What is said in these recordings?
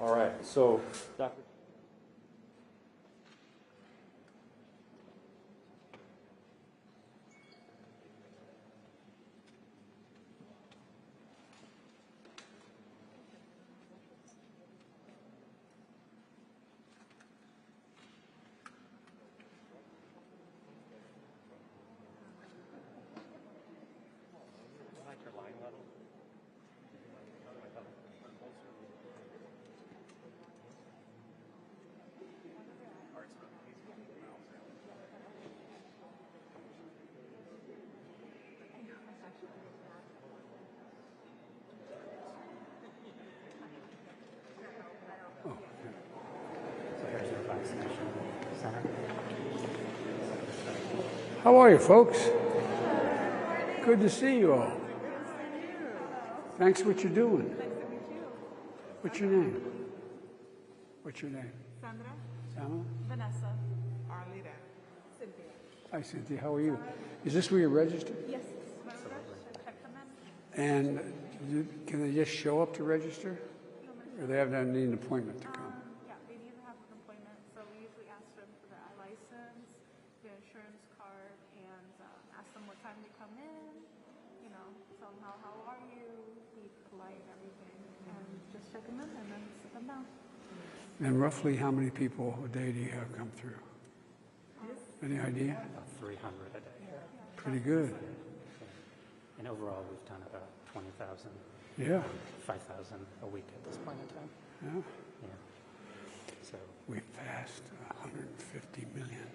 All right, so Dr. Vaccination Center. How are you, folks? Good to see you all. Thanks for what you're doing. What's your name? What's your name? Sandra. Sama? Vanessa. Arlita. Cynthia. Hi, Cynthia. How are you? Is this where you're registered? Yes. And can they just show up to register? Or they have to need an appointment to come? Yeah, they need to have an appointment. So we usually ask them for their license, their insurance card, and ask them what time they come in. You know, tell them how are you, be polite and everything, and just check them in and then sit them down. And roughly how many people a day do you have come through? Any idea? About 300 a day. Pretty good. And overall, we've done about 20,000. Yeah. 5,000 a week at this point in time. Yeah. Yeah. So We passed 150 million.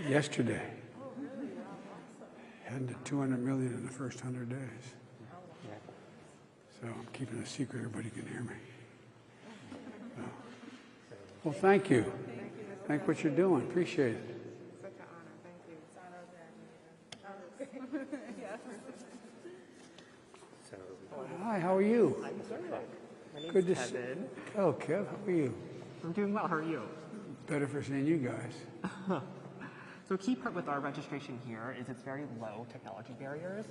Yesterday. Heading to 200 million in the first 100 days. yeah. So I'm keeping a secret. Everybody can hear me. So. Well, thank you. Thank what you're doing. Appreciate it. Such an honor. Thank you. So Hi, how are you? My name's Good to see Kevin. you. Oh, Kev, how are you? I'm doing well. How are you? Better for seeing you guys. So a key part with our registration here is it's very low technology barriers.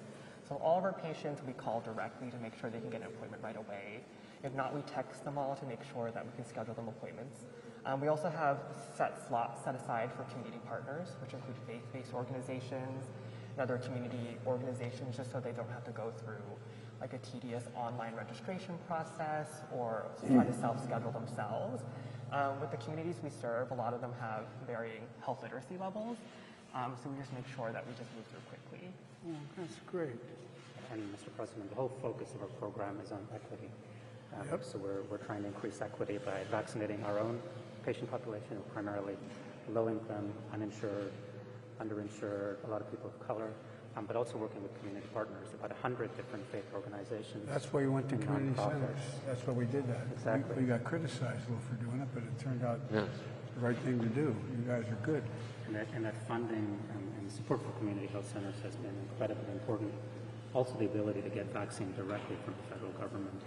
So all of our patients we call directly to make sure they can get an appointment right away. If not, we text them all to make sure that we can schedule them appointments. We also have set slots set aside for community partners, which include faith-based organizations and other community organizations, just so they don't have to go through like a tedious online registration process or try to self-schedule themselves. With the communities we serve, a lot of them have varying health literacy levels, so we just make sure that we just move through quickly. Oh, that's great. And Mr. President, the whole focus of our program is on equity. So we're trying to increase equity by vaccinating our own patient population, primarily low-income, uninsured, underinsured, a lot of people of color, but also working with community partners, about 100 different faith organizations. That's why you went to and community nonprofits. centers. That's why we did that. Exactly. We got criticized a little for doing it, but it turned out the right thing to do. You guys are good. And that funding and support for community health centers has been incredibly important. Also, the ability to get vaccine directly from the federal government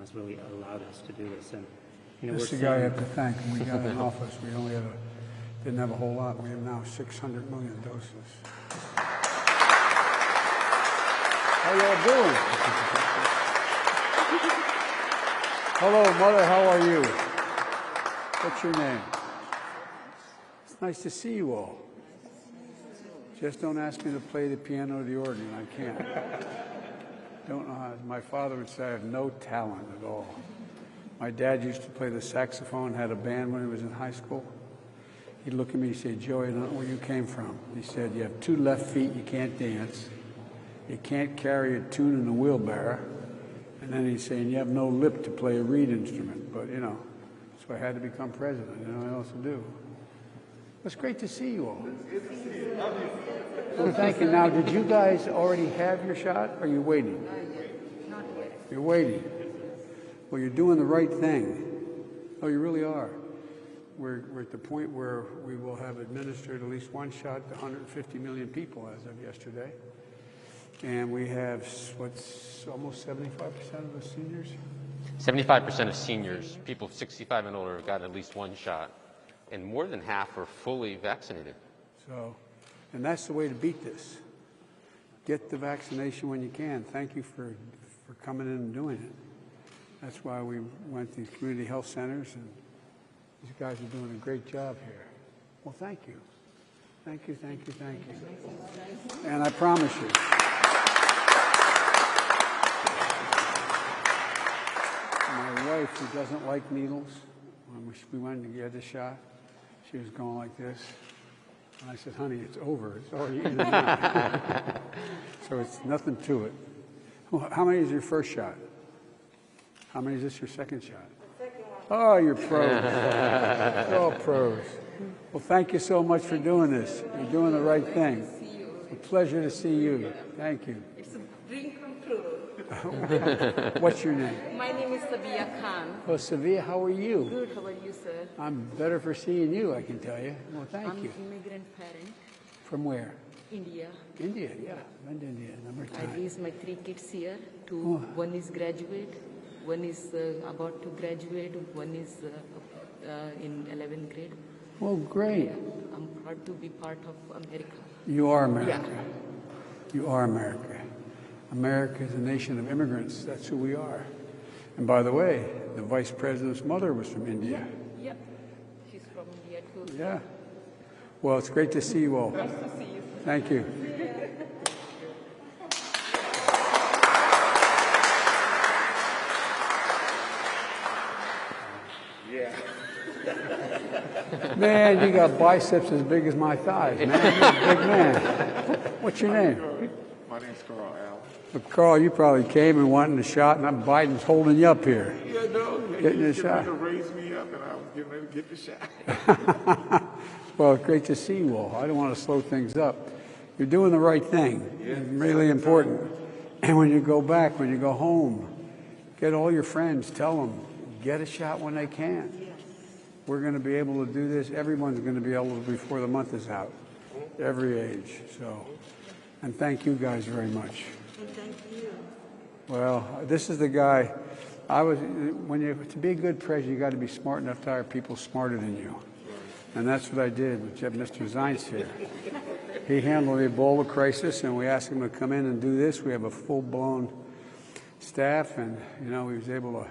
has really allowed us to do this. And This is the guy I have to thank. When we got in office, we only had didn't have a whole lot. We have now 600 million doses. How y'all doing? Hello, Mother. How are you? What's your name? It's nice to see you all. Just don't ask me to play the piano or the organ. I can't. Don't know how. My father would say I have no talent at all. My dad used to play the saxophone, had a band when he was in high school. He'd look at me and say, Joey, I don't know where you came from. He said, you have 2 left feet, you can't dance. You can't carry a tune in a wheelbarrow. And then he's saying, you have no lip to play a reed instrument. But, you know, so I had to become president. You know what else to do? It's great to see you all. Well, thank you. Now, did you guys already have your shot, or are you waiting? Not yet. You're waiting. Well, you're doing the right thing. Oh, you really are. We're at the point where we will have administered at least one shot to 150 million people as of yesterday. And we have, what's almost 75% of the seniors? 75% of seniors, people 65 and older, have gotten at least one shot, and more than half are fully vaccinated. So And that's the way to beat this. Get the vaccination when you can. Thank you for coming in and doing it. That's why we went to community health centers, and these guys are doing a great job here. Well, thank you. Thank you, thank you, thank you. And I promise you, my wife, who doesn't like needles, when we went to get a shot, she was going like this. And I said, honey, it's over. It's already in and out. So it's nothing to it. Well, how many is your first shot? How many is this your second shot? The second one. Oh, you're pros. You're all pros. Well, thank you so much for doing this. You're doing the right thing. It's a pleasure to see you. Thank you. It's a dream come true. What's your name? My name is Sabia Khan. Well, Sevilla, how are you? Good, how are you, sir? I'm better for seeing you, I can tell you. Well, thank you. I'm an immigrant parent, From where? India. India, yeah. Been to India a number of I times. raised my 3 kids here. Two, one is graduate, one is about to graduate, one is in 11th grade. Well, great. I'm proud to be part of America. You are America. Yeah. You are America. America is a nation of immigrants. That's who we are. And by the way, the vice president's mother was from India. Yep. She's from India too. Yeah. Well, it's great to see you all. Nice to see you. Thank you. Man, you got biceps as big as my thighs, man. You're a big man. What's your name? My name's Carl Allen. Well, Carl, you probably came and wanted a shot, and Biden's holding you up here. Yeah, no, Getting a he shot. to raise me up, and I was getting ready to get the shot. Well, it's great to see you all. I don't want to slow things up. You're doing the right thing. It's really important. And when you go back, when you go home, get all your friends, tell them, get a shot when they can. We're going to be able to do this. Everyone's going to be able to before the month is out, every age. So, and thank you guys very much. And thank you. Well, this is the guy. To be a good president, you got to be smart enough to hire people smarter than you. And that's what I did with Mr. Zients here. He handled the Ebola crisis, and we asked him to come in and do this. We have a full-blown staff, and, you know, he was able to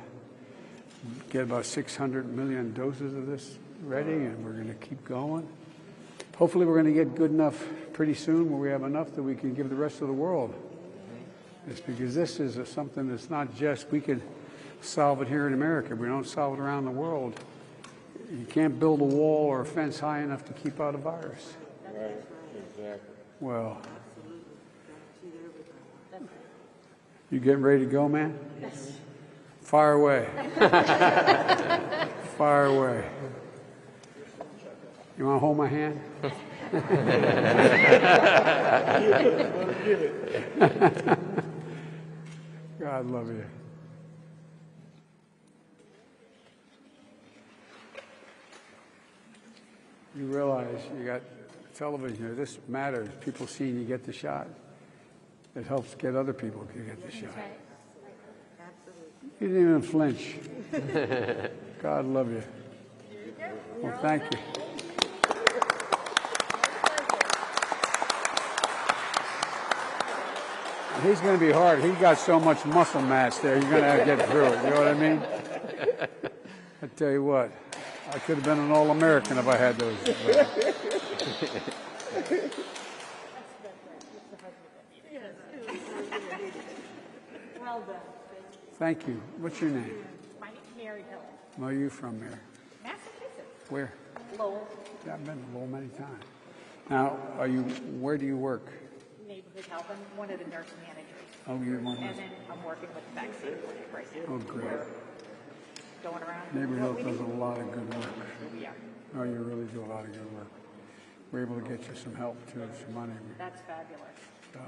get about 600 million doses of this ready, and we're going to keep going. Hopefully we're going to get good enough pretty soon where we have enough that we can give the rest of the world. It's because this is something that's not just, we could solve it here in America. We don't solve it around the world. You can't build a wall or a fence high enough to keep out a virus. Right, exactly. Well, you getting ready to go, man? Yes. Fire away. Fire away. You want to hold my hand? God love you. You realize you got television here. This matters. People seeing you get the shot. It helps get other people to get the shot. You didn't even flinch. God love you. Well, thank you. He's going to be hard. He's got so much muscle mass there. You're going to have to get through it. You know what I mean? I tell you what. I could have been an All-American if I had those. Well done. Thank you. What's your name? My name's Mary Hill, Where are you from, Mary? Massachusetts. Where? Lowell, Yeah, I've been to Lowell many times. Now, where do you work? neighborhood health. I'm one of the nurse managers. Oh, you're one of And those. then I'm working with the vaccine clinic right now. Oh, great. Going around. Neighbor what Health we does a need. lot of good work. We are. Oh, you really do a lot of good work. We're able to get you some help, too, some money. That's fabulous. So,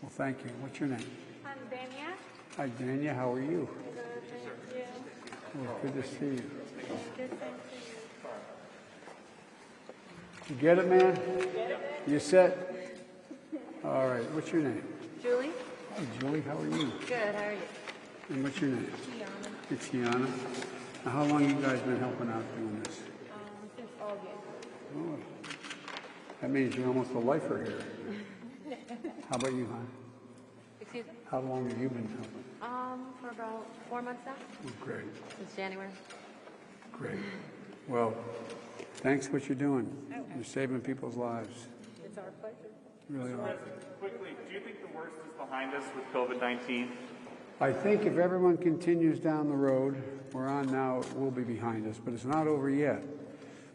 well, thank you. What's your name? I'm Dania. Hi, Dania. How are you? Good, thank you. Well, good to see you. Good, thank you. You get it, man? You set? All right. What's your name? Julie? Hi, Julie. How are you? Good, how are you? And what's your name? Tiana. It's Tiana. Now, how long you guys been helping out doing this? Since August. Oh. That means you're almost a lifer here. How about you, hon? Excuse me? How long have you been helping? For about 4 months now, Oh, great, since January. great. Well, thanks for what you're doing. You're saving people's lives. It's our pleasure. You really are. Quickly, do you think the worst is behind us with COVID-19? I think if everyone continues down the road we're on now, it will be behind us, but it's not over yet.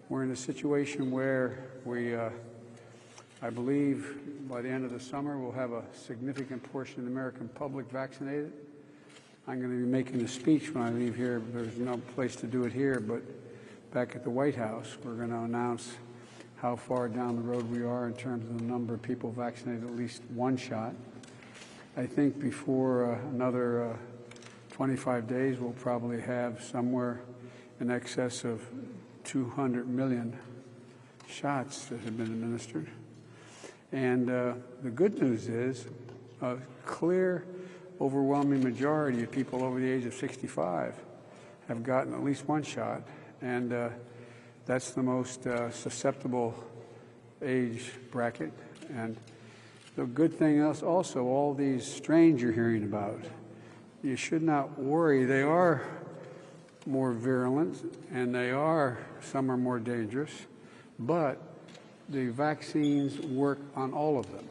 We're in a situation where we, I believe, by the end of the summer, we'll have a significant portion of the American public vaccinated. I'm going to be making a speech when I leave here. There's no place to do it here, but back at the White House, we're going to announce how far down the road we are in terms of the number of people vaccinated at least one shot. I think before another 25 days, we'll probably have somewhere in excess of 200 million shots that have been administered. And the good news is a clear, overwhelming majority of people over the age of 65 have gotten at least one shot, and that's the most susceptible age bracket. And the good thing is also all these strains you're hearing about, you should not worry. They are more virulent, and some are more dangerous, but the vaccines work on all of them.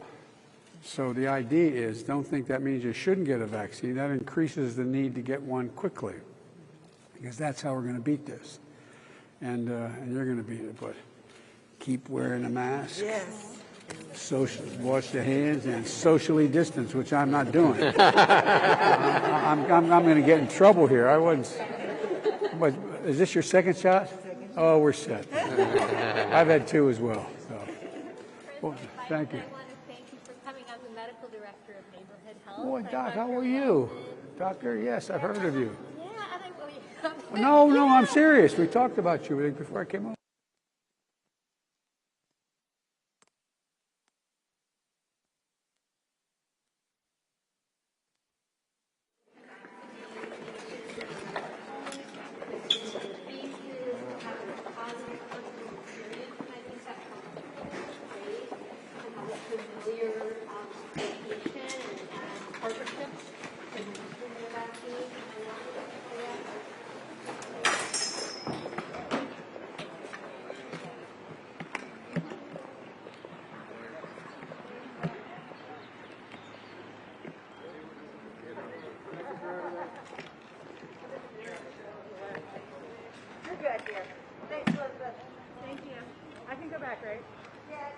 So the idea is, don't think that means you shouldn't get a vaccine. That increases the need to get one quickly, because that's how we're going to beat this. And you're going to beat it, but keep wearing a mask. Yes. Wash your hands and socially distance, which I'm not doing. I'm going to get in trouble here. I wasn't. But is this your second shot? Oh, we're set. I've had 2 as well. So, well, thank you. I want to thank you for coming. I'm the medical director of Neighborhood Health. Boy, Doc, how are you? Doctor, yes, I've heard of you. Yeah, and I No, I'm serious. We talked about you before I came on. good here. Thanks, Elizabeth. Thank you. I can go back, right? Yes.